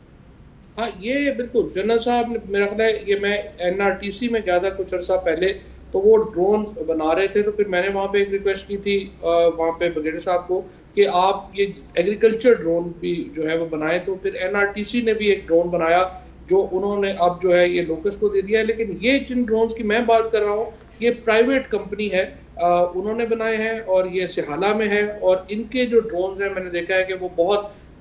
हाँ ये बिल्कुल जनरल साहब ने, मेरा ख्याल है ये मैं NRTC में गया था कुछ अर्सा पहले, तो वो ड्रोन बना रहे थे, तो फिर मैंने वहाँ पे एक रिक्वेस्ट की थी वहाँ पे ब्रिगेडियर साहब को कि आप ये एग्रीकल्चर ड्रोन भी जो है वो बनाएं। तो फिर NRTC ने भी एक ड्रोन बनाया जो उन्होंने अब जो है ये लोकस को दे दिया है। लेकिन ये जिन ड्रोन्स की मैं बात कर रहा हूँ ये प्राइवेट कंपनी है, उन्होंने बनाए हैं और ये सिहाला में है, और इनके जो ड्रोन्स हैं मैंने देखा है कि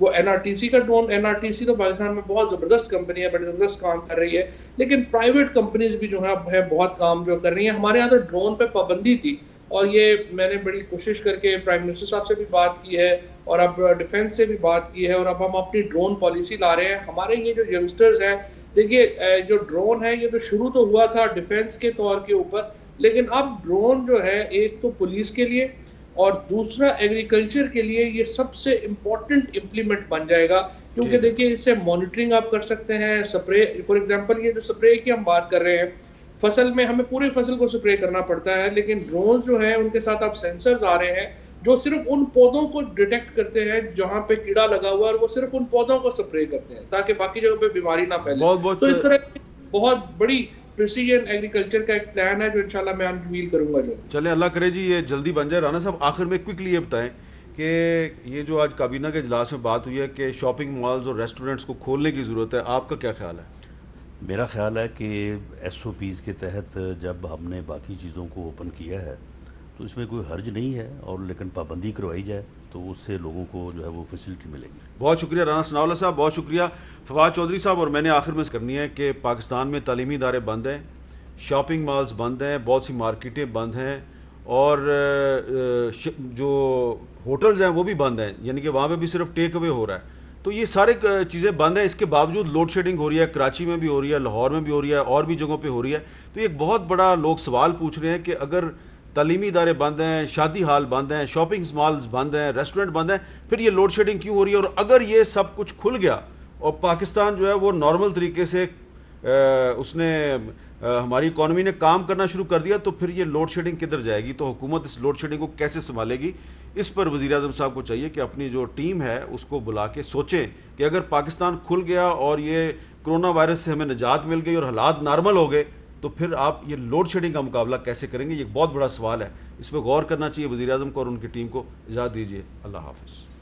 वो NRTC का ड्रोन, NRTC तो पाकिस्तान में बहुत ज़बरदस्त कंपनी है, बड़ी ज़बरदस्त काम कर रही है, लेकिन प्राइवेट कंपनीज भी जो है बहुत काम जो कर रही हैं। हमारे यहाँ तो ड्रोन पे पाबंदी थी, और ये मैंने बड़ी कोशिश करके प्राइम मिनिस्टर साहब से भी बात की है और अब डिफेंस से भी बात की है, और अब हम अपनी ड्रोन पॉलिसी ला रहे हैं। हमारे ये जो यंगस्टर्स हैं, देखिए जो ड्रोन है ये तो शुरू तो हुआ था डिफेंस के तौर के ऊपर, लेकिन अब ड्रोन जो है एक तो पुलिस के लिए और दूसरा एग्रीकल्चर के लिए ये सबसे इम्पोर्टेंट इम्प्लीमेंट बन जाएगा, क्योंकि देखिए इससे मॉनिटरिंग आप कर सकते हैं, स्प्रे फॉर एग्जांपल ये जो स्प्रे की हम बात कर रहे हैं, फसल में हमें पूरी फसल को स्प्रे करना पड़ता है, लेकिन ड्रोन जो है उनके साथ अब सेंसर्स आ रहे हैं जो सिर्फ उन पौधों को डिटेक्ट करते हैं जहां पे कीड़ा लगा हुआ है, और वो सिर्फ उन पौधों को स्प्रे करते हैं ताकि बाकी जगह पे बीमारी ना फैले। तो इस तरह बहुत बड़ी प्रिसीजन एग्रीकल्चर का एक प्लान है जो इंशाल्लाह मैं अनवील करूंगा। जो चले अल्लाह करे जी ये जल्दी बन जाए। राना साहब आखिर में क्विकली ये बताएं कि ये जो आज काबीना के इजलास में बात हुई है कि शॉपिंग मॉल्स और रेस्टोरेंट्स को खोलने की ज़रूरत है, आपका क्या ख्याल है? मेरा ख्याल है कि SOPs के तहत जब हमने बाकी चीज़ों को ओपन किया है तो इसमें कोई हर्ज नहीं है, और लेकिन पाबंदी करवाई जाए तो उससे लोगों को जो है वो फैसिलिटी मिलेगी। बहुत शुक्रिया राना सनाउल्लाह साहब, बहुत शुक्रिया फवाद चौधरी साहब। और मैंने आखिर में करनी है कि पाकिस्तान में तालीमी इदारे बंद हैं, शॉपिंग मॉल्स बंद हैं, बहुत सी मार्केटें बंद हैं, और जो होटल्स हैं वो भी बंद हैं, यानी कि वहाँ पे भी सिर्फ टेक अवे हो रहा है। तो ये सारे चीज़ें बंद हैं, इसके बावजूद लोड शेडिंग हो रही है, कराची में भी हो रही है, लाहौर में भी हो रही है, और भी जगहों पे हो रही है। तो एक बहुत बड़ा लोग सवाल पूछ रहे हैं कि अगर तालीमी इदारे बंद हैं, शादी हाल बंद हैं, शॉपिंग मॉल्स बंद हैं, रेस्टोरेंट बंद हैं, फिर ये लोड शेडिंग क्यों हो रही है? और अगर ये सब कुछ खुल गया और पाकिस्तान जो है वो नॉर्मल तरीके से उसने हमारी इकॉनमी ने काम करना शुरू कर दिया, तो फिर ये लोड शेडिंग किधर जाएगी? तो हुकूमत इस लोड शेडिंग को कैसे संभालेगी? इस पर वज़ीर-ए-आज़म साहब को चाहिए कि अपनी जो टीम है उसको बुला के सोचें कि अगर पाकिस्तान खुल गया और ये कोरोना वायरस से हमें निजात मिल गई और हालात नॉर्मल हो गए, तो फिर आप ये लोड शेडिंग का मुकाबला कैसे करेंगे? ये एक बहुत बड़ा सवाल है, इस पर गौर करना चाहिए वज़ीर-ए-आज़म को और उनकी टीम को। इजाज़त दीजिए, अल्लाह हाफ़िज़।